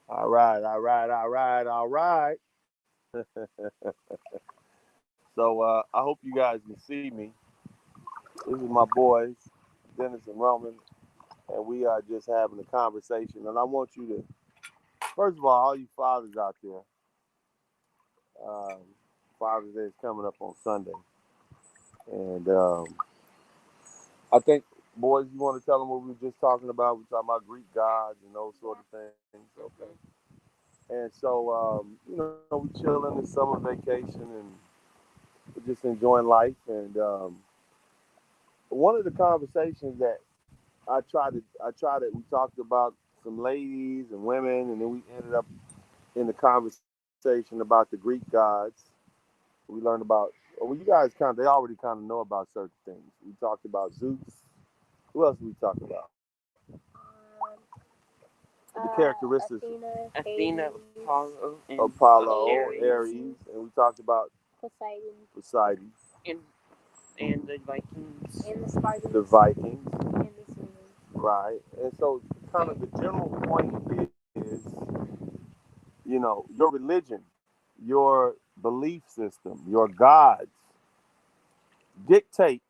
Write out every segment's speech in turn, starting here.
All right, all right, all right, all right. So I hope you guys can see me. This is my boys, Dennis and Roman, and we are just having a conversation. And I want you to, first of all you fathers out there, um, Father's Day is coming up on Sunday, and I think, boys, you want to tell them what we were just talking about? We're talking about Greek gods and those sort of things. Okay. And so, we chilling in summer vacation and we're just enjoying life. And one of the conversations that we talked about some ladies and women, and then we ended up in the conversation about the Greek gods. We learned about, well, you guys they already kind of know about certain things. We talked about Zeus. Who else did we talk about? The characteristics. Athena, Athena, Hades, Apollo, and Apollo, Ares, Ares, and we talked about Poseidon, Poseidon, and and the Vikings. and the Spartans, the Vikings, and the Sumerians. right? And so, kind of the general point is, your religion, your belief system, your gods dictate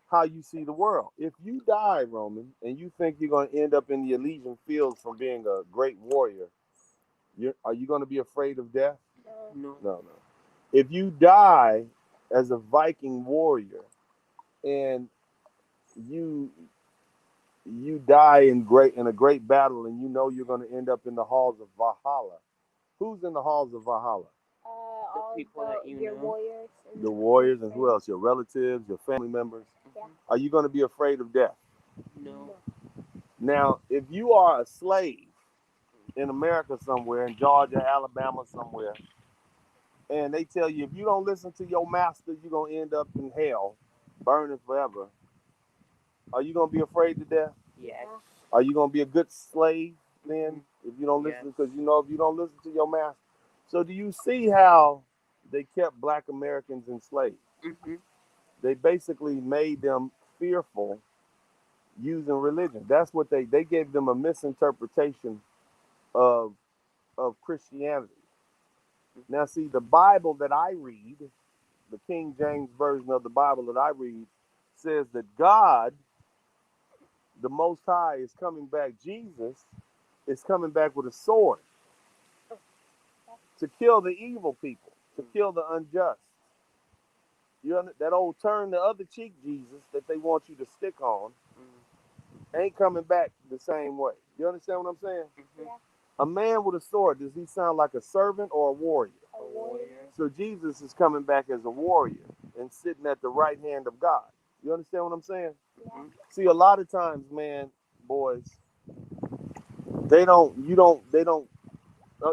how you see the world. If you die, Roman, and you think you're going to end up in the Elysian fields from being a great warrior, are you going to be afraid of death? No. No, no. If you die as a Viking warrior and you you die in a great battle and you know you're going to end up in the halls of Valhalla. Who's in the halls of Valhalla? The people that you your know. warriors. The warriors, and who else? Your relatives, your family members. Yeah. Are you going to be afraid of death? No. Now, if you are a slave in America somewhere, in Georgia, Alabama somewhere, and they tell you if you don't listen to your master, you're going to end up in hell, burning forever. Are you going to be afraid to death? Yes. Are you going to be a good slave then if you don't listen? Yes. Because if you don't listen to your master. So do you see how they kept Black Americans enslaved? Mm-hmm. They basically made them fearful using religion. That's what they gave them a misinterpretation of Christianity. Now see, the Bible that I read, the King James version of the Bible that I read, says that God, the Most High, is coming back. Jesus is coming back with a sword to kill the evil people, to kill the unjust. That old turn the other cheek Jesus that they want you to stick on ain't coming back the same way. You understand what I'm saying? Mm-hmm. Yeah. A man with a sword, does he sound like a servant or a warrior? A warrior. So Jesus is coming back as a warrior and sitting at the right hand of God. You understand what I'm saying? Yeah. See, a lot of times, man, boys, they don't.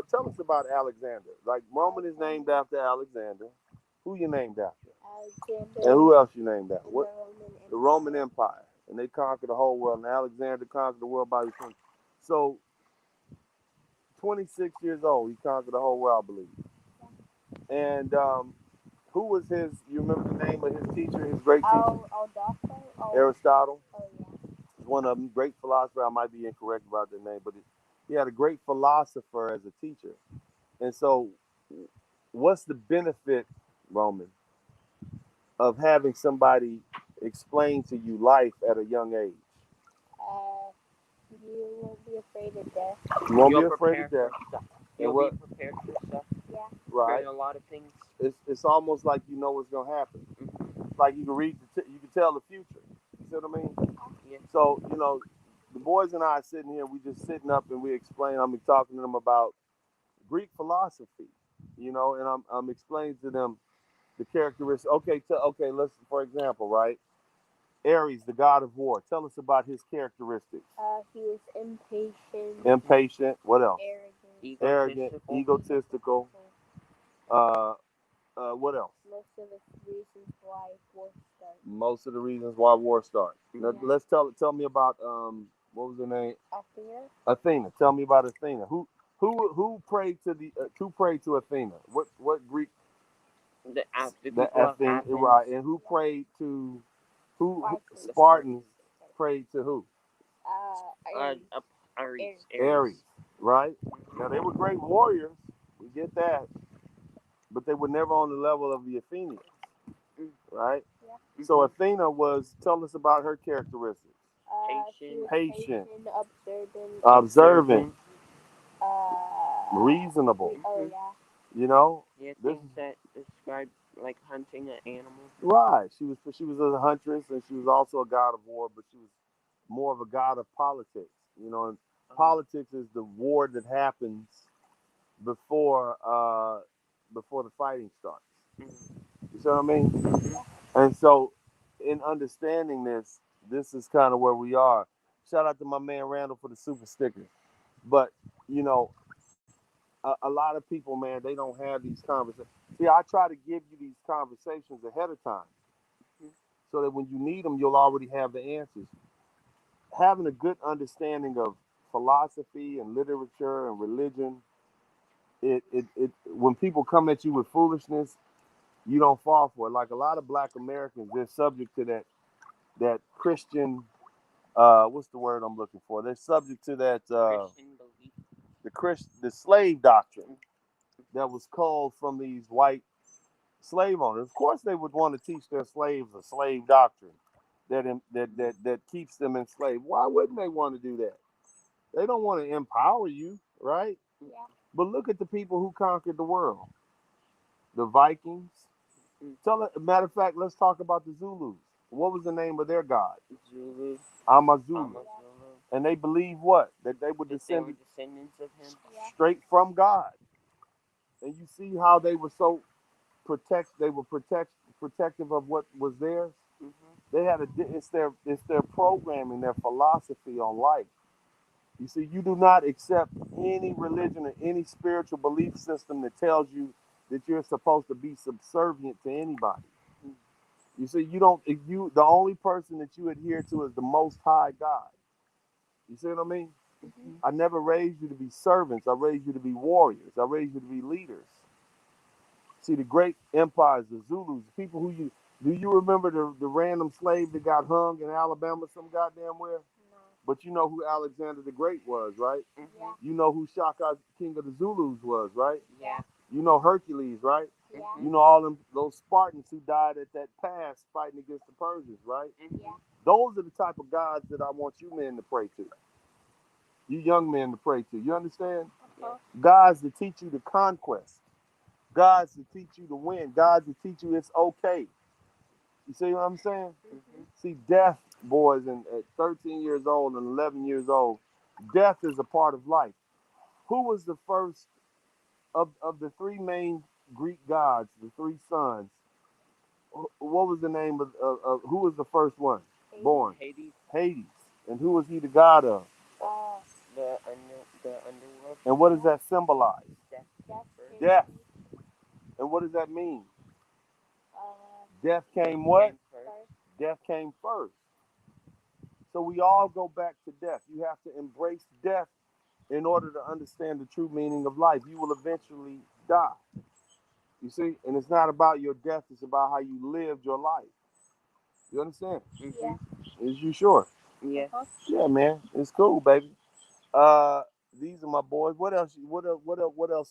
Tell us about Alexander. Like Roman is named after Alexander. Who you named after? Alexander. And who else you named after? And What? The Roman Empire. And they conquered the whole world. And Alexander conquered the world by his son. So, 26 years old, he conquered the whole world, I believe. And who was his? You remember the name of his teacher? His great teacher? Aristotle. Oh yeah. One of them, great philosopher. I might be incorrect about the name, but he had a great philosopher as a teacher. And so, what's the benefit, Roman, of having somebody explain to you life at a young age? You won't be afraid of death. You won't be afraid of death. You'll be prepared for stuff. Yeah. Right. For a lot of things. It's almost like you know what's gonna happen. Mm-hmm. Like you can read, you can tell the future. You see what I mean? Yeah. So the boys and I are sitting here. We just sitting up and we explain. I'm talking to them about Greek philosophy, and I'm explaining to them the characteristics. Okay, let's, for example, right? Ares, the god of war. Tell us about his characteristics. He was impatient, Impatient. What else? arrogant. Egotistical. What else? Most of the reasons why war started. Most of the reasons why war starts. Now, Yeah. let's tell me about what was her name? Athena. Athena. Tell me about Athena. Who prayed to Athena? What Greek? The The people of Athena, Athens. right? And who prayed to who? Spartans. Spartans prayed to who? Ares. Ares, right? Now they were great warriors. We get that, but they were never on the level of the Athenians, right? Yeah. So Athena was. Tell us about her characteristics. She was Patient. observant. Observant, reasonable. Oh yeah. Yeah, This things that describe like hunting an animal. right. She was a huntress, and she was also a god of war, but she was more of a god of politics. And politics is the war that happens before the fighting starts. You see what I mean? And so, in understanding this is kind of where we are. Shout out to my man Randall for the super sticker. But a lot of people, man, they don't have these conversations. See, I try to give you these conversations ahead of time, so that when you need them, you'll already have the answers. Having a good understanding of philosophy and literature and religion, it when people come at you with foolishness, you don't fall for it. Like a lot of Black Americans, they're subject to that Christian. What's the word I'm looking for? They're subject to that the slave doctrine that was called from these white slave owners. Of course, they would want to teach their slaves a slave doctrine that keeps them enslaved. Why wouldn't they want to do that? They don't want to empower you, right? Yeah. But look at the people who conquered the world. The Vikings. Matter of fact, let's talk about the Zulus. What was the name of their god? Zulu. Amazulu. And they believed what? That they were descendants of him. straight from God. And you see how they were so protective of what was theirs. They had it's their programming, their philosophy on life. You see, you do not accept any religion or any spiritual belief system that tells you that you're supposed to be subservient to anybody. You see, the only person that you adhere to is the Most High God. You see what I mean? I never raised you to be servants. I raised you to be warriors. I raised you to be leaders. See, the great empires, the Zulus, the people do you remember the random slave that got hung in Alabama some goddamn where? No. But you know who Alexander the Great was, right? Yeah. You know who Shaka, king of the Zulus, was, right? Yeah. You know Hercules, right? Yeah. You know all those Spartans who died at that pass fighting against the Persians, right? Yeah. Those are the type of gods that I want you men to pray to. You young men to pray to. You understand? Gods that teach you to conquest. Gods that teach you to win. Gods that teach you it's okay. You see what I'm saying? See, death, boys, at 13 years old and 11 years old, death is a part of life. Who was the first of the three main Greek gods, the three sons? What was the name of who was the first one born? Hades. And who was he the god of? The underworld. And what does that symbolize? Death. And what does that mean? Death came what? Death came first. So we all go back to death. You have to embrace death in order to understand the true meaning of life. You will eventually die. You see? And it's not about your death, it's about how you lived your life. You understand? Yeah. Is you sure? Yeah. Yeah, man. It's cool, baby. These are my boys. What else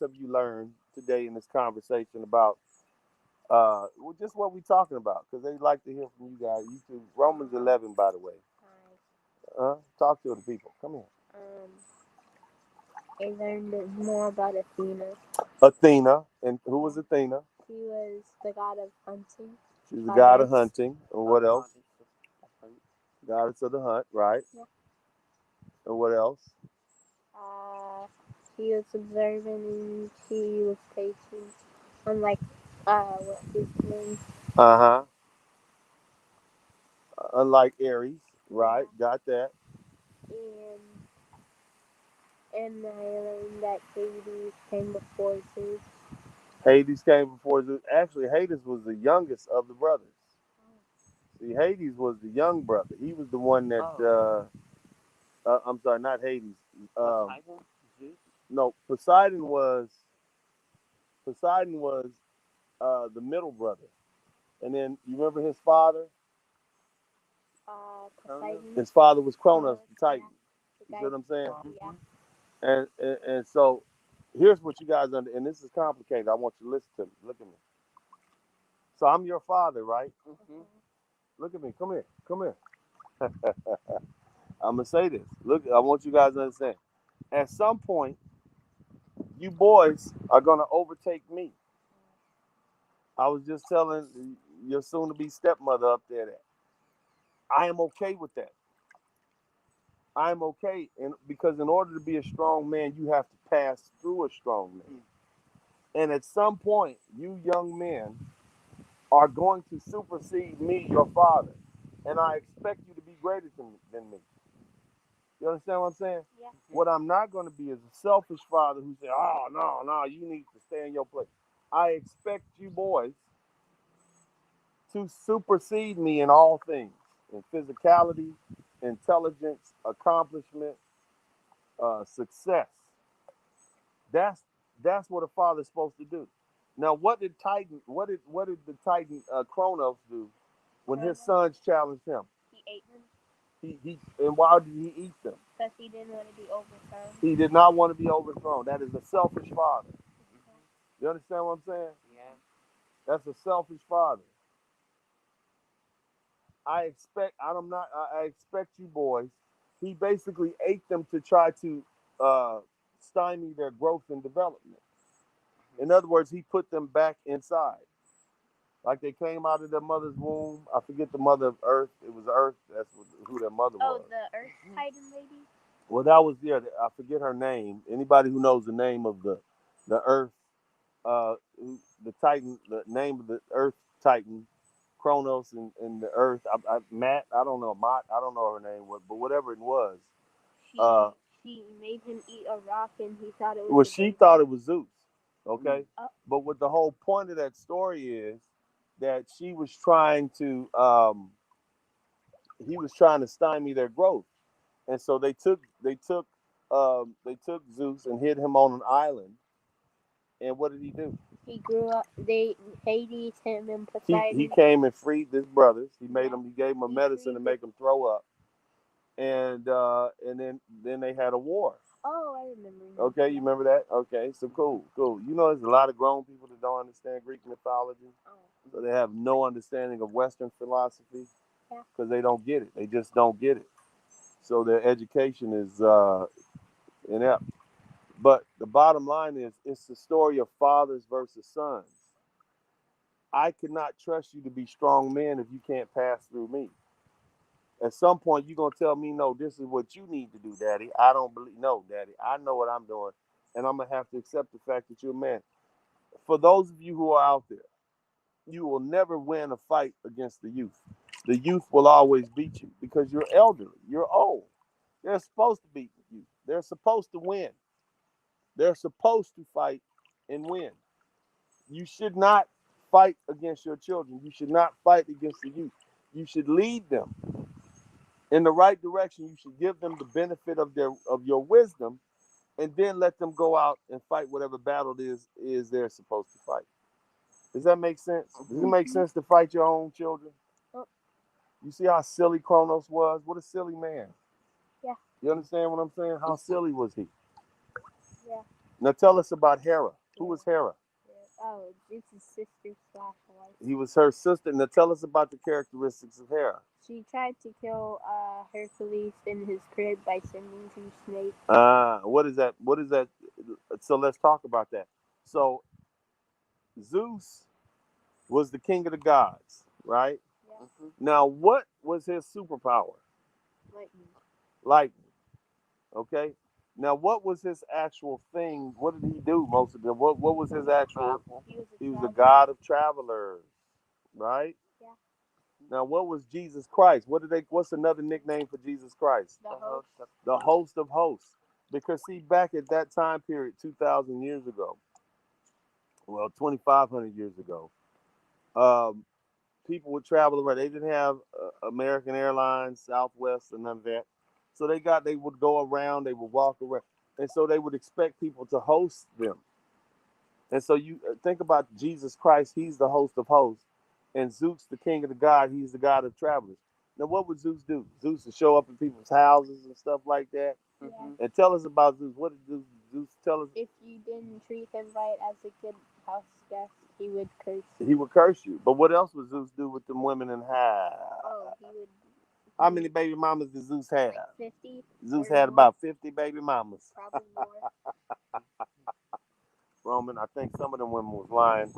have you learned today in this conversation about just what we're talking about? Because they like to hear from you guys. You too. Romans 11, by the way. Talk to the people. Come here. I learned more about Athena. Athena. And who was Athena? She was the god of hunting. She's the god of hunting. And what else? Goddess of the hunt, right? Yeah. And what else? He was observant and he was patient. Unlike what his name. Uh-huh. Unlike Aries, right? Got that. And I learned that Hades came before Zeus. Hades came before Zeus. Actually, Hades was the youngest of the brothers. See, Hades was the young brother. He was the one that. I'm sorry, not Hades. Poseidon? Zeus? No, Poseidon was the middle brother, and then you remember his father. Poseidon. His father was Cronus, the Titan. Yeah. You see what I'm saying? Yeah. And so here's what you guys under, and this is complicated. I want you to listen to me. Look at me. So I'm your father, right? Mm-hmm. Look at me. Come here. Come here. I'm gonna say this. Look, I want you guys to understand. At some point, you boys are gonna overtake me. I was just telling your soon-to-be stepmother up there that I am okay with that. I'm okay, and because in order to be a strong man, you have to pass through a strong man. And at some point, you young men are going to supersede me, your father, and I expect you to be greater than me. You understand what I'm saying? Yeah. What I'm not going to be is a selfish father who says, "Oh no, you need to stay in your place." I expect you boys to supersede me in all things, in physicality, intelligence, accomplishment, success. That's what a father's supposed to do. Now, what did the Titan Kronos do when his sons challenged him? He ate them And why did he eat them? because he didn't want to be overthrown. He did not want to be overthrown. That is a selfish father. You understand what I'm saying? Yeah. That's a selfish father. I expect you boys. He basically ate them to try to stymie their growth and development. In other words, he put them back inside. Like they came out of their mother's womb. I forget the mother of Earth. It was Earth. That's who their mother was. Oh, the Earth Titan lady? Well, that was, yeah, I forget her name. Anybody who knows the name of the Earth, the Titan, the name of the Earth Titan, Kronos and the Earth. Matt, I don't know. Mott, I don't know her name, but whatever it was. She made him eat a rock, and he thought it was. Well, she thought it was Zeus. Okay, Oh. but what the whole point of that story is that she was trying to, he was trying to stymie their growth, and so they took Zeus and hid him on an island. And what did he do? He grew up. Hades, him, and Poseidon. He came and freed his brothers. He made them. He gave them a medicine to make them throw up, and then they had a war. Oh, I remember. Okay, you remember that? Okay, so cool. You know, there's a lot of grown people that don't understand Greek mythology, so they have no understanding of Western philosophy because they don't get it. They just don't get it. So their education is inept. But the bottom line is, it's the story of fathers versus sons. I could not trust you to be strong men if you can't pass through me. At some point, you're going to tell me, no, this is what you need to do, Daddy. I don't believe, no, Daddy. I know what I'm doing. And I'm going to have to accept the fact that you're a man. For those of you who are out there, you will never win a fight against the youth. The youth will always beat you because you're elderly. You're old. They're supposed to beat you. They're supposed to win. They're supposed to fight and win. You should not fight against your children. You should not fight against the youth. You should lead them in the right direction. You should give them the benefit of your wisdom, and then let them go out and fight whatever battle it is they're supposed to fight. Does that make sense? Does it make sense to fight your own children? You see how silly Kronos was? What a silly man. Yeah. You understand what I'm saying? How silly was he? Yeah. Now tell us about Hera. Who was Hera? Oh, this is sister / wife. He was her sister. Now tell us about the characteristics of Hera. She tried to kill Hercules in his crib by sending 2 snakes. What is that? What is that? So let's talk about that. So Zeus was the king of the gods, right? Yeah. Now, what was his superpower? Lightning. Lightning. Okay. Now, what was his actual thing? What did he do most of the? What was his actual? Travel. He was a He was a traveler. god of travelers, right? Yeah. Now, what was Jesus Christ? What did they? What's another nickname for Jesus Christ? The The host. host of The host of hosts. Because see, back at that time period, 2,000 years ago, well, 2,500 years ago, um, people would travel around. They didn't have American Airlines, Southwest, and none of that. So they would go around, they would walk around, and so they would expect people to host them. And so you think about Jesus Christ, he's the host of hosts, and Zeus, the king of the god, he's the god of travelers. Now, what would Zeus do? Zeus would show up in people's houses and stuff like that. Mhm. And tell us about Zeus. What did Zeus tell us? If you didn't treat him right as a good house guest, he would curse you. He would curse you. But what else would Zeus do with them women in high? Oh, he would. How many baby mamas did Zeus have? Like 50. Zeus or had more, about 50 baby mamas. Probably more. Roman, I think some of them women was lying.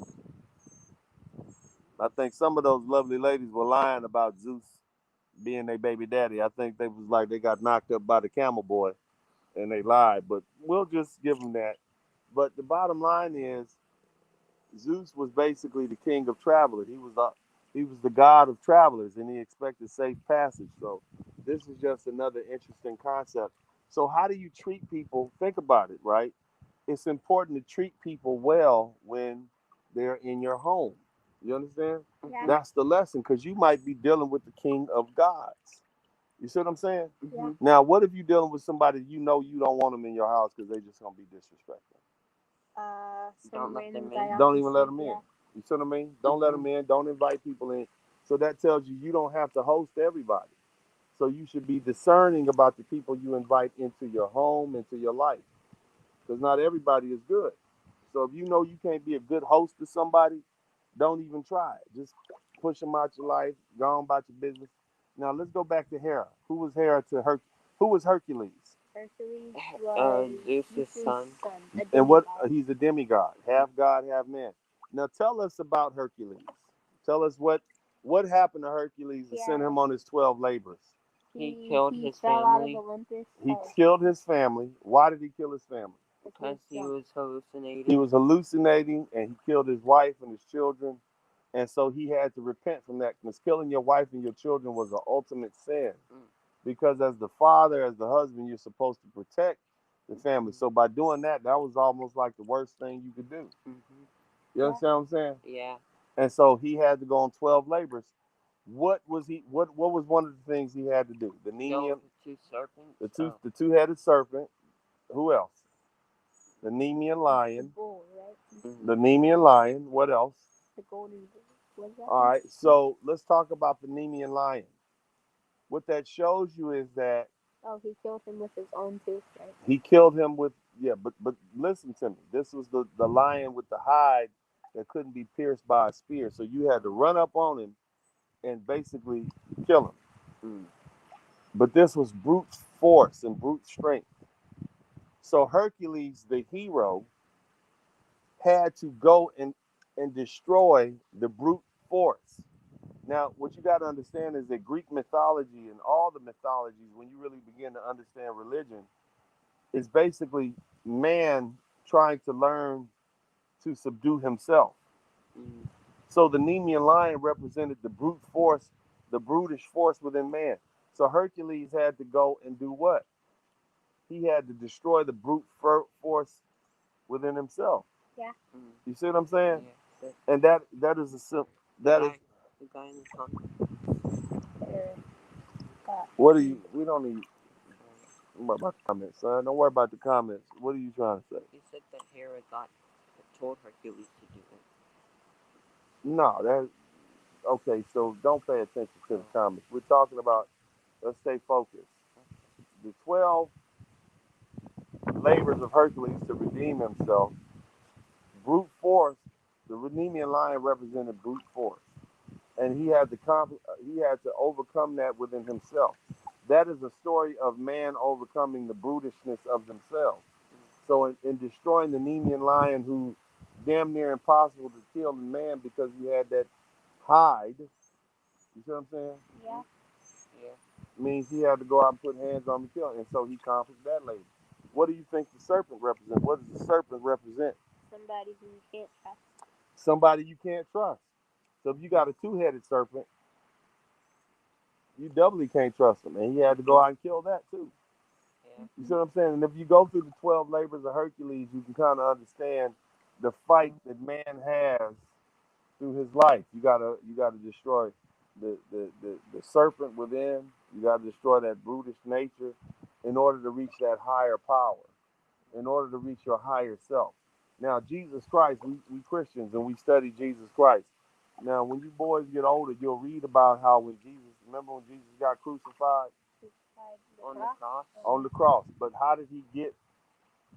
I think some of those lovely ladies were lying about Zeus being their baby daddy. I think they was like they got knocked up by the camel boy and they lied. But we'll just give them that. But the bottom line is Zeus was basically the king of travelers. He was the god of travelers, and he expected safe passage. So this is just another interesting concept. So how do you treat people? Think about it, right? It's important to treat people well when they're in your home. You understand? Yeah. That's the lesson, because you might be dealing with the king of gods. You see what I'm saying? Yeah. Now, what if you're dealing with somebody you know you don't want them in your house because they just gonna be disrespectful? Some Don't let random them guy in. off Don't the even let street, them in. yeah. You see what I mean? Don't let them in. Don't invite people in. So that tells you you don't have to host everybody. So you should be discerning about the people you invite into your home, into your life, because not everybody is good. So if you know you can't be a good host to somebody, don't even try it. Just push them out your life. Go on about your business. Now let's go back to Hera. Who was Hera to Her? Who was Hercules? Hercules was Zeus's son. a And what? demigod. He's a demigod, half god, half man. Now tell us about Hercules. Tell us what happened to Hercules to send Yeah. him on his 12 labors. He killed his fell out of family Olympus. He killed his family. Why did he kill his family? because he was hallucinating. He was hallucinating, and he killed his wife and his children. And so he had to repent from that, because killing your wife and your children was the ultimate sin. Because as the father, as the husband, you're supposed to protect the family. So by doing that, that was almost like the worst thing you could do. You understand what I'm saying? Yeah. And so he had to go on 12 labors. What was he? What was one of the things he had to do? The Kill Nemean, the two serpents. the two-headed serpent. Who else? The Nemean The lion. bull, right? The Nemean lion. What else? The golden bull. Was that? All right. So let's talk about the Nemean lion. What that shows you is that Oh, he killed him with his own tooth, right? he killed him with, yeah. But listen to me. This was the lion with the hide that couldn't be pierced by a spear. So you had to run up on him and basically kill him. But this was brute force and brute strength. So Hercules, the hero, had to go and destroy the brute force. Now, what you got to understand is that Greek mythology and all the mythologies, when you really begin to understand religion, is basically man trying to learn to subdue himself. So the Nemean lion represented the brute force, the brutish force within man. So Hercules had to go and do what? He had to destroy the brute force within himself. Yeah. You see what I'm saying? Yeah. And that is a simple. That is. The guy in the front. What do you? We don't need. Don't worry about the comments, son. Don't worry about the comments. What are you trying to say? He said that Hera told Hercules to do it. No, that. Okay, so don't pay attention to the comments. We're talking about. Let's stay focused. The 12 labors of Hercules to redeem himself. Brute force. The Nemean lion represented brute force, and he had to overcome that within himself. That is a story of man overcoming the brutishness of themselves. So in destroying the Nemean lion, who damn near impossible to kill in man because he had that hide. You see what I'm saying? Yeah. Yeah. means he had to go out and put hands on him and kill him. And so he conquered that lady. What do you think the serpent represents? What does the serpent represent? Somebody who you can't trust. Somebody you can't trust. So if you got a two-headed serpent, you doubly can't trust him. And he had to go out and kill that too. Yeah. You see what I'm saying? And if you go through the 12 labors of Hercules, you can kind of understand the fight that man has through his life. You gotta destroy the serpent within. You gotta destroy that brutish nature in order to reach that higher power, in order to reach your higher self. Now, Jesus Christ, we Christians and we study Jesus Christ. Now, when you boys get older, you'll read about how remember when Jesus got crucified On the cross. on the cross, but how did he get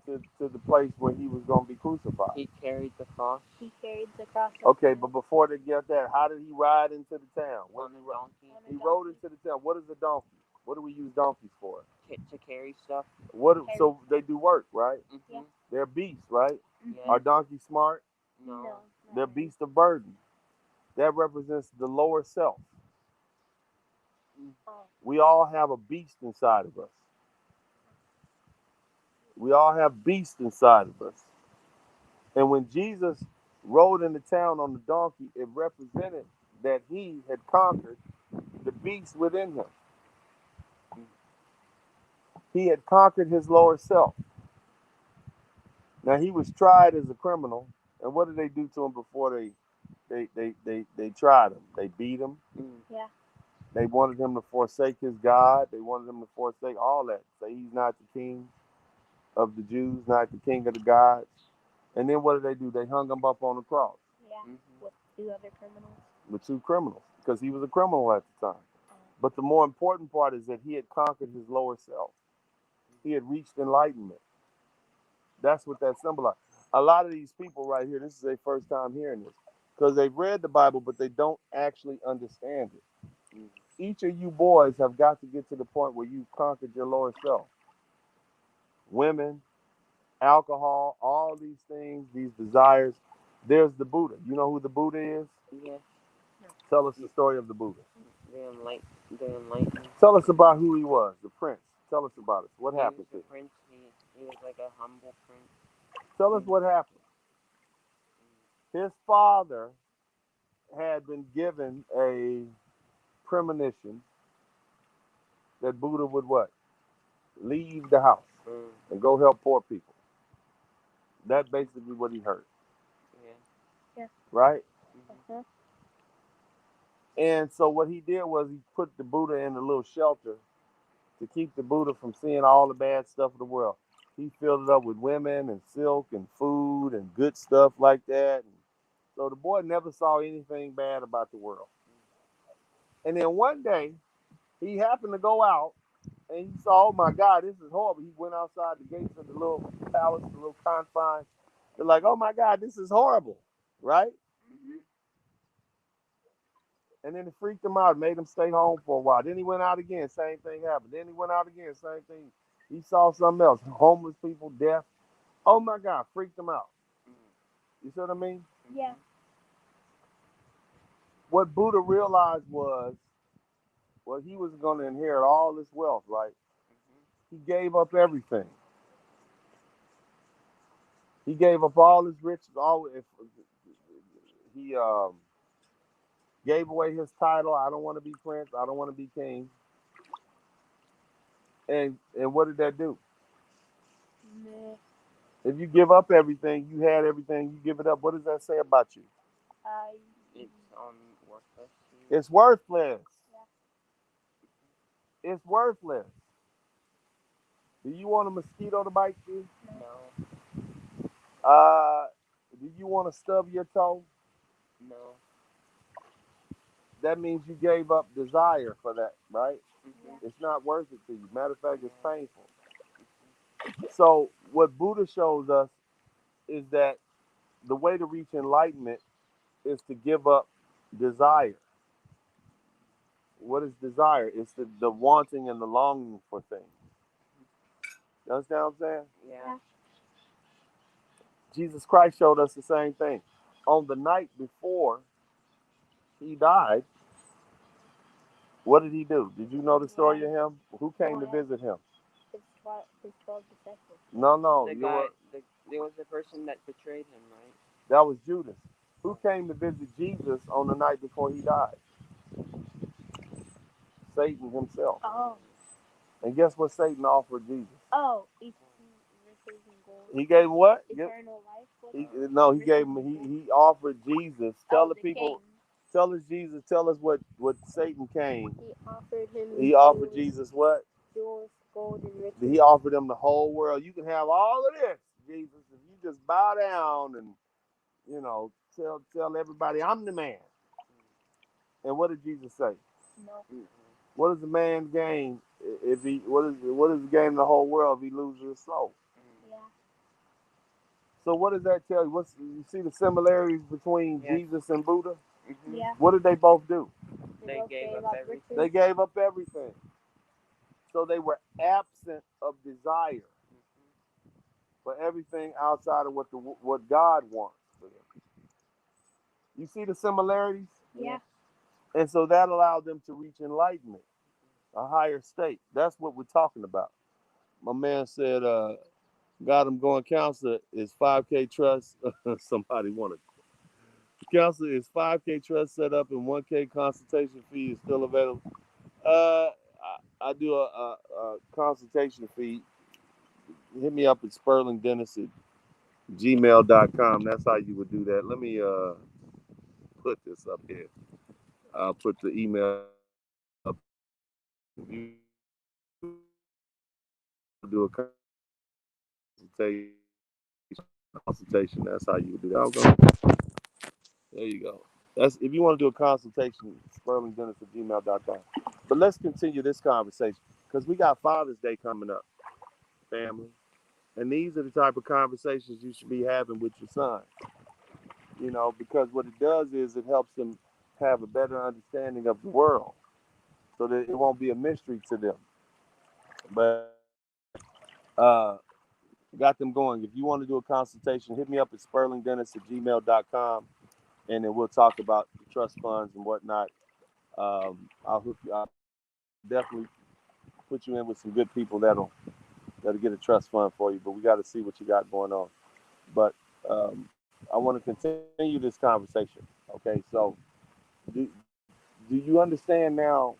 to the place where he was going to be crucified? He carried the cross He carried the cross. Okay, but before they get there, how did he ride into the town? on the donkey On a He donkey. rode into the town. What is a donkey? What do we use donkeys for? to carry stuff. So they do work, right? Mm-hmm. Yeah. They're beasts, right? Yeah. Are donkeys smart? No. No. They're beasts of burden. That represents the lower self. Oh. We all have a beast inside of us. We all have beasts inside of us. And when Jesus rode into town on the donkey, it represented that he had conquered the beast within him. He had conquered his lower self. Now he was tried as a criminal, and what did they do to him before they tried him? They beat him. Yeah. They wanted him to forsake his God. They wanted him to forsake all that. Say he's not the king of the Jews, not the king of the gods. And then what did they do? They hung him up on the cross. Yeah. Mm-hmm. With two other criminals. With two criminals, because he was a criminal at the time. But the more important part is that he had conquered his lower self. He had reached enlightenment. That's what that symbolized. A lot of these people right here, this is their first time hearing this, because they've read the Bible, but they don't actually understand it. Each of you boys have got to get to the point where you've conquered your lower self. Women, alcohol, all these things, these desires. There's the Buddha. You know who the Buddha is? Yeah. Tell us the story of the Buddha. The enlightened. Tell us about who he was, the prince. Tell us about it. What He was happened to the him? prince. He was like a humble prince. Tell us what happened. His father had been given a premonition that Buddha would what? Leave the house and go help poor people. That's basically what he heard. Yeah. Right? Mm-hmm. And so what he did was he put the Buddha in a little shelter to keep the Buddha from seeing all the bad stuff of the world. He filled it up with women and silk and food and good stuff like that. And so the boy never saw anything bad about the world. And then one day, he happened to go out and he saw, oh my God, this is horrible. He went outside the gates of the little palace, the little confines. They're like, oh my God, this is horrible, right? Mm-hmm. And then it freaked him out, made him stay home for a while. Then he went out again, same thing happened. Then he went out again, same thing. He saw something else, homeless people, death. Oh my God, freaked him out. You see what I mean? Yeah. What Buddha realized was, well, he was going to inherit all this wealth, right? He gave up everything. He gave up all his riches. He gave away his title. I don't want to be prince. I don't want to be king. And what did that do? Meh. If you give up everything, you had everything, you give it up. What does that say about you? It's worthless. It's worthless. Yeah. It's worthless. Do you want a mosquito to bite you? No. Do you want to stub your toe? No. That means you gave up desire for that, right? Mm-hmm. It's not worth it to you. Matter of fact, it's painful. So what Buddha shows us is that the way to reach enlightenment is to give up desire. What is desire? It's the wanting and the longing for things. You understand what I'm saying? Yeah. Jesus Christ showed us the same thing. On the night before he died, What did he do? Did you know the story Yeah. of him? Who came to Yeah. visit him? His 12 disciples. No, The you guy, were, there was the person that betrayed him, right? that was Judas. Who came to visit Jesus on the night before he died? Satan himself. Oh. And guess what Satan offered Jesus? Oh. Riches and gold. He gave what? Eternal life. He gave him. He offered Jesus. Tell the people. King. Tell us Jesus. Tell us what Satan came. He offered him. He offered Jesus what? Jewels, gold, and riches. He offered him the whole world. You can have all of this, Jesus, if you just bow down and tell everybody I'm the man. And what did Jesus say? No. What does the man gain if he what is the gain in the whole world if he loses his soul? Yeah. So what does that tell you? You see the similarities between Yes. Jesus and Buddha? Yeah. What did they both do? They gave up everything. They gave up everything. So they were absent of desire for everything outside of what God wants for them. You see the similarities? Yeah. And so that allowed them to reach enlightenment, a higher state. That's what we're talking about. My man said, God, I'm going counselor is 5K trust. Somebody wanted. Counselor is 5K trust set up and 1K consultation fee is still available. I do a consultation fee. Hit me up at sperlingdennis at gmail.com. That's how you would do that. Let me put this up here. I'll put the email up. If you do a consultation, that's how you would do that. There you go. That's if you want to do a consultation, sperlingdennis at gmail.com. But let's continue this conversation because we got Father's Day coming up, family. And these are the type of conversations you should be having with your son. Because what it does is it helps them have a better understanding of the world so that it won't be a mystery to them. But got them going. If you want to do a consultation, hit me up at sperlingdennis at gmail.com and then we'll talk about the trust funds and whatnot. I'll definitely put you in with some good people that'll get a trust fund for you. But we got to see what you got going on. But I want to continue this conversation. Okay, so do, do you understand now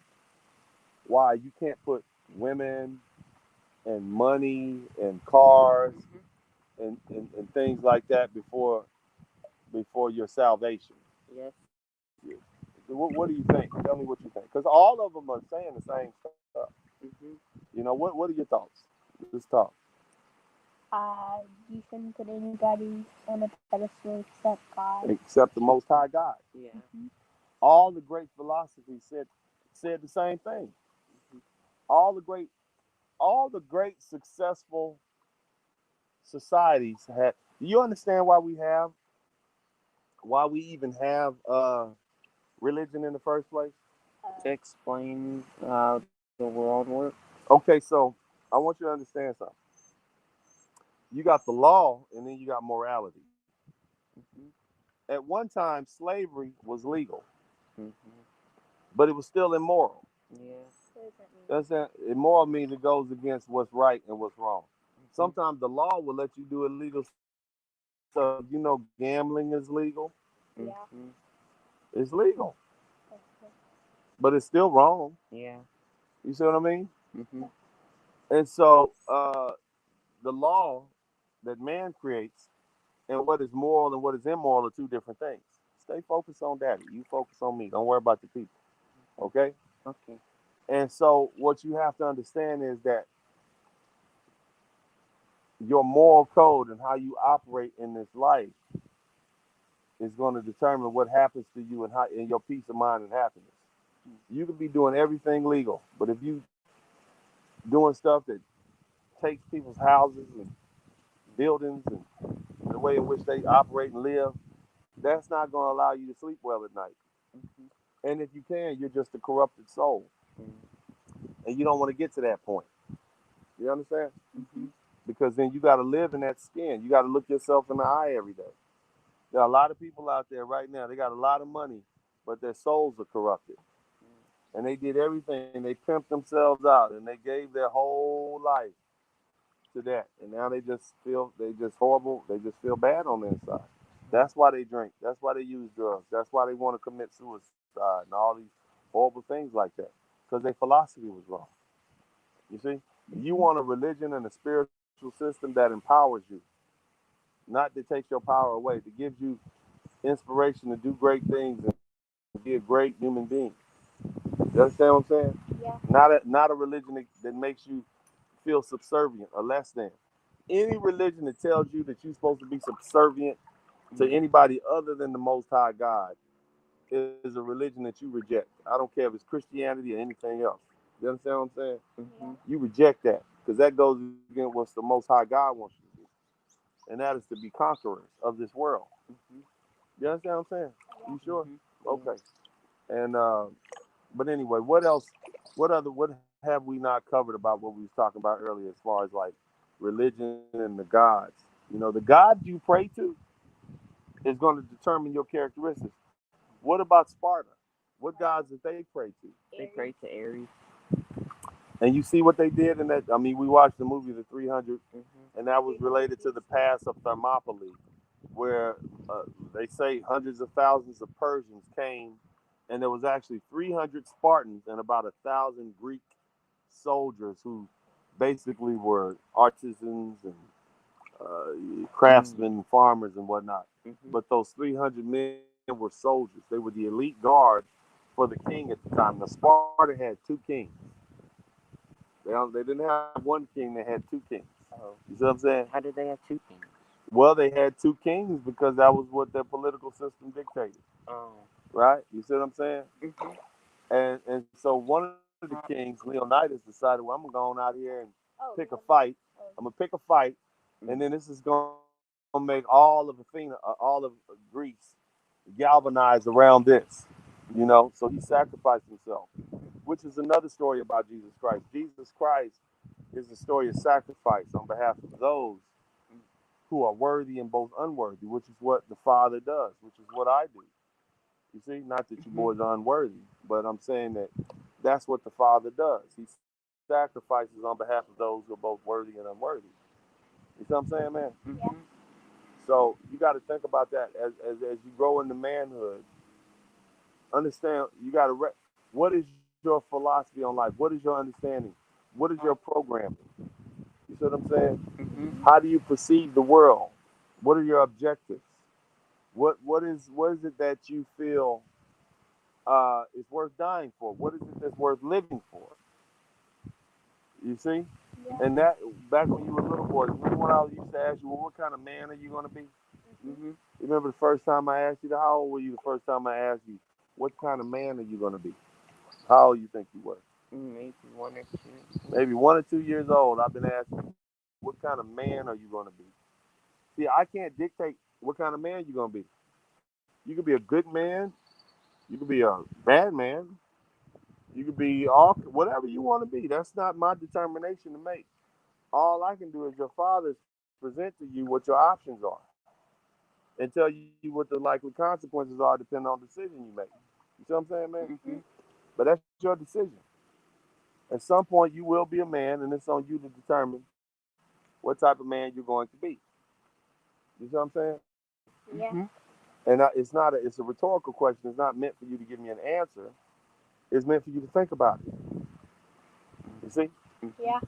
why you can't put women and money and cars and things like that before your salvation? Yes. What do you think? Tell me what you think, because all of them are saying the same stuff. What are your thoughts? Let's talk. You shouldn't put anybody on a pedestal except God. Except the Most High God. Yeah. All the great philosophies said the same thing. All the great successful societies had. Do you understand why we even have religion in the first place? To explain how the world works. Okay, so I want you to understand something. You got the law, and then you got morality. At one time, slavery was legal, but it was still immoral. Yeah. That's that. Immoral means it goes against what's right and what's wrong. Sometimes the law will let you do illegal stuff. Gambling is legal. Yeah. It's legal, but it's still wrong. Yeah. You see what I mean? Mm-hmm. And so the law that man creates and what is moral and what is immoral are two different things. Stay focused on daddy. You focus on me. Don't worry about the people. Okay? Okay. And so what you have to understand is that your moral code and how you operate in this life is going to determine what happens to you and your peace of mind and happiness. You could be doing everything legal, but if you doing stuff that takes people's houses and buildings and the way in which they operate and live, that's not going to allow you to sleep well at night. And if you can, you're just a corrupted soul. And you don't want to get to that point. You understand? Because then you got to live in that skin. You got to look yourself in the eye every day. There are a lot of people out there right now, they got a lot of money, but their souls are corrupted. and they did everything. They pimped themselves out, and they gave their whole life to that. And now they just horrible. They just feel bad on the inside. That's why they drink. That's why they use drugs. That's why they want to commit suicide and all these horrible things like that. Because their philosophy was wrong. You see, you want a religion and a spiritual system that empowers you, not that takes your power away, that gives you inspiration to do great things and be a great human being. You understand what I'm saying? Yeah. Not a religion that makes you feel subservient or less than. Any religion that tells you that you're supposed to be subservient to anybody other than the Most High God is a religion that you reject. I don't care if it's Christianity or anything else. You understand what I'm saying? Mm-hmm. You reject that because that goes against what the Most High God wants you to do, and that is to be conquerors of this world. Mm-hmm. You understand what I'm saying? You sure? Mm-hmm. Okay. And but anyway, what else? What have we not covered about what we was talking about earlier, as far as like religion and the gods? You know, the God you pray to is going to determine your characteristics. What about Sparta? What gods did they pray to? They pray to Ares. And you see what they did in that. I mean, we watched the movie The 300, Mm-hmm. and that was related to the pass of Thermopylae, where they say hundreds of thousands of Persians came, and there was actually 300 Spartans and about 1,000 Greek soldiers who basically were artisans and craftsmen, farmers, and whatnot. Mm-hmm. But those 300 men were soldiers. They were the elite guard for the king at the time. Now, Sparta had two kings. They didn't have one king, they had two kings. Oh. You see what I'm saying? How did they have two kings? Well, they had two kings because that was what their political system dictated. Oh. Right? You see what I'm saying? Mm-hmm. And so one of the kings, Leonidas, decided, well, I'm gonna go on out here and pick a Oh, fight. I'm gonna pick a fight, and then this is gonna make all of Athena, all of Greece, galvanize around this. You know, so he sacrificed himself, which is another story about Jesus Christ. Jesus Christ is the story of sacrifice on behalf of those who are worthy and both unworthy, which is what the Father does, which is what I do. You see, not that you boys are unworthy, but I'm saying that that's what the Father does. He sacrifices on behalf of those who are both worthy and unworthy. You see what I'm saying, man? Mm-hmm. So you got to think about that as you grow into manhood. Understand, you got to what is your philosophy on life? What is your understanding? What is your programming? You see what I'm saying? Mm-hmm. How do you perceive the world? What are your objectives? What is it that you feel is worth dying for? What is it that's worth living for? You see? Yeah. And that back when you were little boys, remember when I used to ask you, well, what kind of man are you gonna be? Mm-hmm. You remember the first time I asked you that? How old were you the first time I asked you, what kind of man are you gonna be? How old you think you were? Maybe 1 or 2. Maybe 1 or 2 years old. I've been asking, what kind of man are you gonna be? See, I can't dictate what kind of man you're gonna be. You could be a good man. You could be a bad man. You could be all whatever you want to be. That's not my determination to make. All I can do is your father present to you what your options are and tell you what the likely consequences are depending on the decision you make. You see what I'm saying, man? Mm-hmm. But that's your decision. At some point, you will be a man, and it's on you to determine what type of man you're going to be. You see what I'm saying? Yeah. Mm-hmm. And it's a rhetorical question. It's not meant for you to give me an answer. It's meant for you to think about it. You see? Yeah.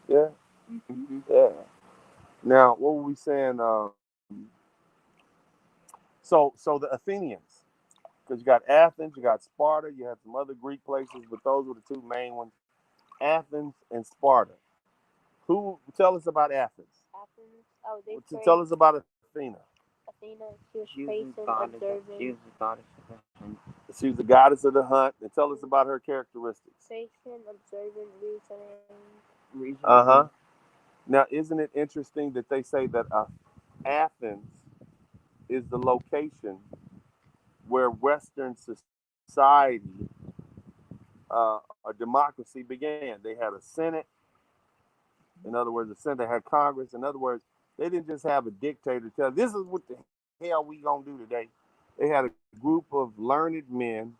Yeah, Mm-hmm. yeah. Now, what were we saying? So the Athenians, because you got Athens, you got Sparta, you had some other Greek places, but those were the two main ones: Athens and Sparta. Who tell us about Athens? Athens. Oh, they Tell prayed. us about Athena. Athena. She was She was praising, the goddess. observing, She was the goddess of the hunt. She was the goddess of the hunt, and tell us about her characteristics. patient, observant, reasoning. Uh huh. Now, isn't it interesting that they say that Athens is the location where Western society, a democracy began? They had a Senate. In other words, the Senate had Congress. In other words, they didn't just have a dictator tell this is what the hell we gonna do today. They had a group of learned men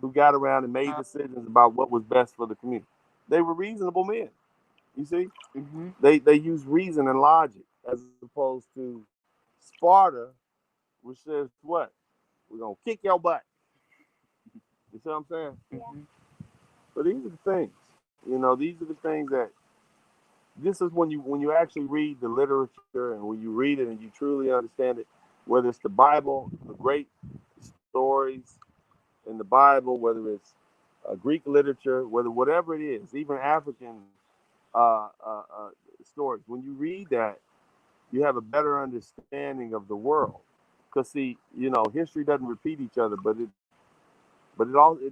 who got around and made decisions about what was best for the community. They were reasonable men. You see, Mm-hmm. they used reason and logic as opposed to Sparta, which says what? We're gonna kick your butt. You see what I'm saying? Mm-hmm. But these are the things. You know, these are the things that this is when you actually read the literature and when you read it and you truly understand it, whether it's the Bible, the great stories in the Bible, whether it's Greek literature, whatever it is, even African uh, uh, uh, stories. When you read that, you have a better understanding of the world. Because see, you know, history doesn't repeat each other, but it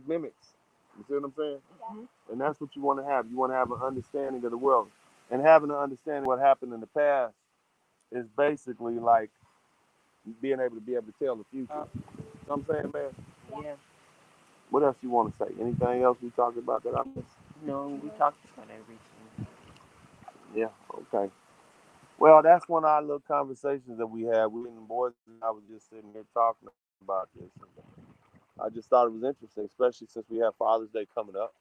mimics. You see what I'm saying? Yeah. And that's what you want to have. You want to have an understanding of the world, and having an understanding of what happened in the past is basically like being able to tell the future. Uh, You know what I'm saying, man? yeah. What else you want to say? Anything else we talked about that I missed? No, we talked about everything. Yeah. Okay. Well, that's one of our little conversations that we had. We and the boys and I was just sitting here talking about this. And I just thought it was interesting, especially since we have Father's Day coming up.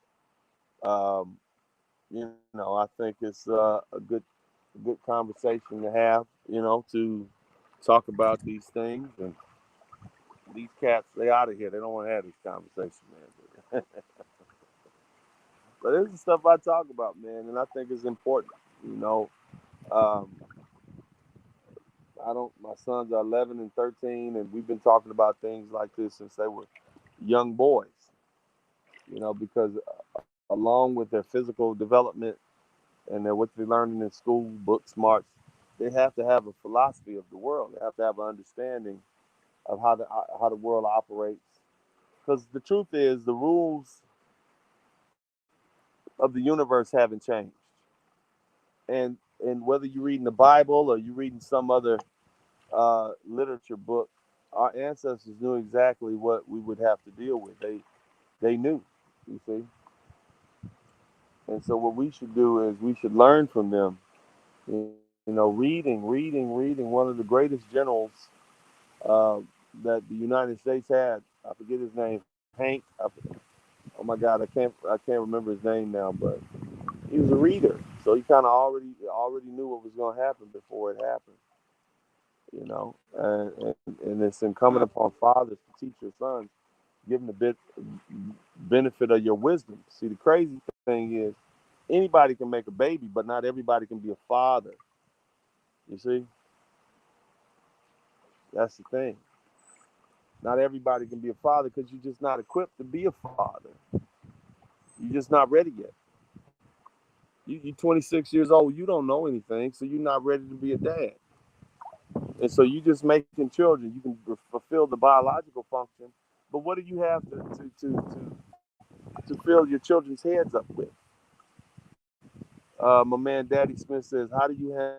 Um, you know, I think it's a good conversation to have. You know, to talk about these things and these cats. They out of here. They don't want to have this conversation, man. But this is stuff I talk about, man, and I think it's important. You know, um, I don't. My sons are 11 and 13, and we've been talking about things like this since they were young boys. You know, because along with their physical development and what they're learning in school, book smarts, they have to have a philosophy of the world. They have to have an understanding of how the world operates. Because the truth is, the rules of the universe haven't changed. And whether you're reading the Bible or you're reading some other literature book, our ancestors knew exactly what we would have to deal with. They knew, you see. And so what we should do is we should learn from them. You know, reading. One of the greatest generals uh, that the United States had. I forget his name. Hank. Oh my God, I can't remember his name now, but he was a reader, so he kind of already knew what was going to happen before it happened. You know, and it's incumbent upon fathers to teach your sons, give them the benefit of your wisdom. See, the crazy thing is, anybody can make a baby, but not everybody can be a father. You see, that's the thing. Not everybody can be a father because you're just not equipped to be a father. You're just not ready yet. You're 26 years old. You don't know anything, so you're not ready to be a dad. And so you just making children. You can fulfill the biological function, but what do you have to fill your children's heads up with? My man Daddy Smith says, how do you have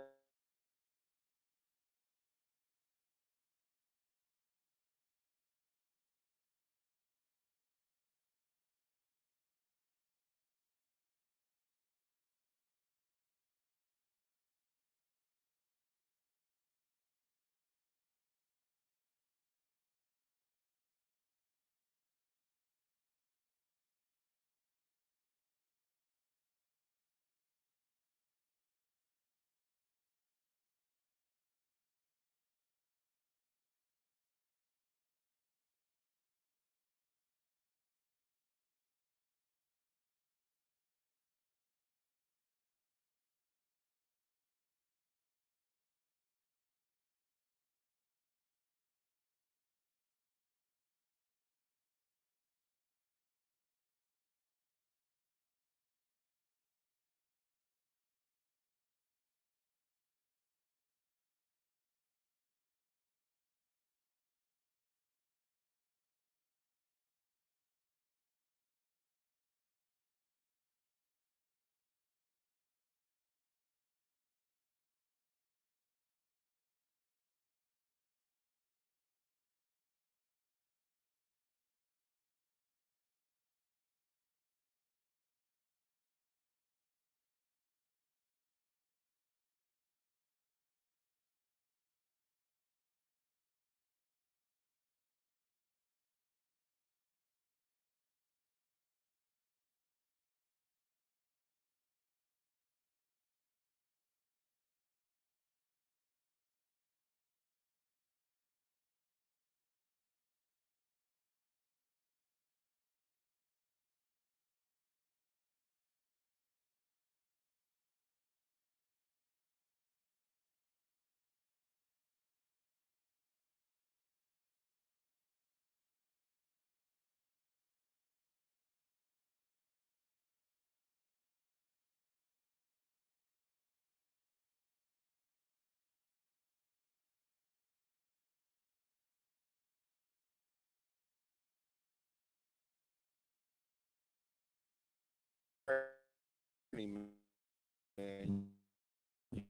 man.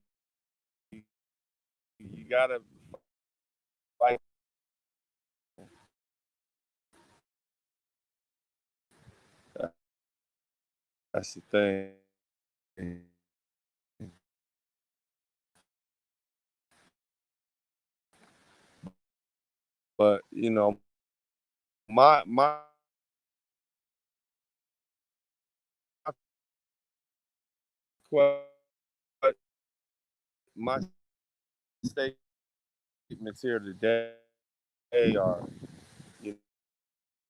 You, you gotta fight. That's the thing. But my what my statements here today are,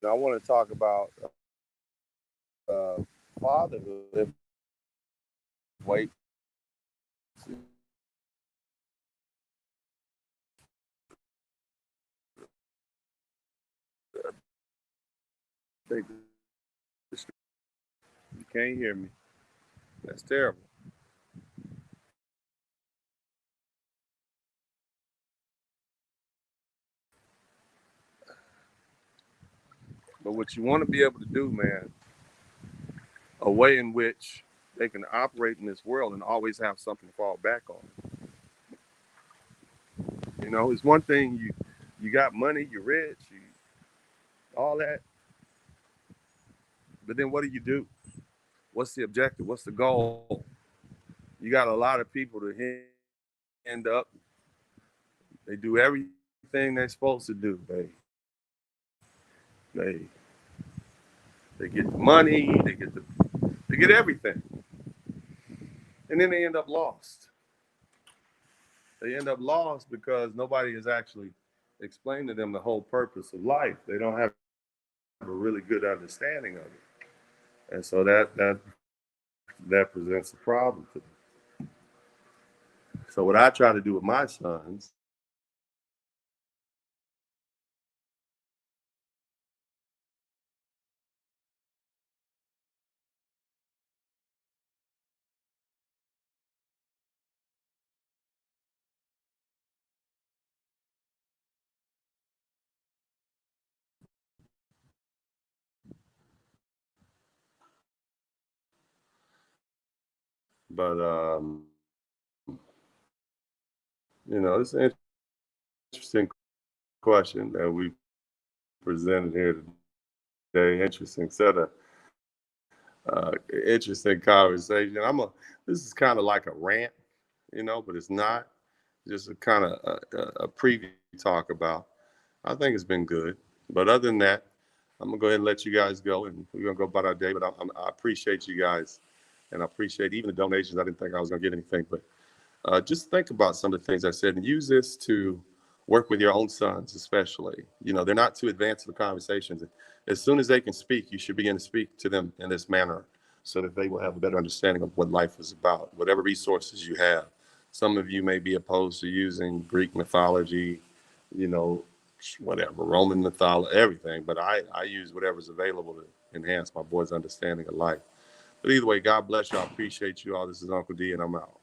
I want to talk about uh, fatherhood. Wait, you can't hear me. That's terrible. But what you want to be able to do, man, a way in which they can operate in this world and always have something to fall back on. It's one thing you got money, you're rich, all that, but then what do? What's the objective? What's the goal? You got a lot of people to end up. They do everything they're supposed to do. They they get the money, they get everything, and then they end up lost. They end up lost because nobody has actually explained to them the whole purpose of life. They don't have a really good understanding of it, and so that presents a problem to them. So what I try to do with my sons, but it's an interesting question that we presented here today. Interesting set of interesting conversation. This is kind of like a rant, but it's not. Just a kind of a preview talk about. I think it's been good. But other than that, I'm gonna go ahead and let you guys go, and we're gonna go about our day. But I appreciate you guys, and I appreciate even the donations. I didn't think I was gonna get anything, but just think about some of the things I said and use this to work with your own sons, especially. They're not too advanced in the conversations. As soon as they can speak, you should begin to speak to them in this manner so that they will have a better understanding of what life is about, whatever resources you have. Some of you may be opposed to using Greek mythology, you know, whatever, Roman mythology, everything, but I use whatever's available to enhance my boys' understanding of life. But either way, God bless you. I appreciate you all. This is Uncle D, and I'm out.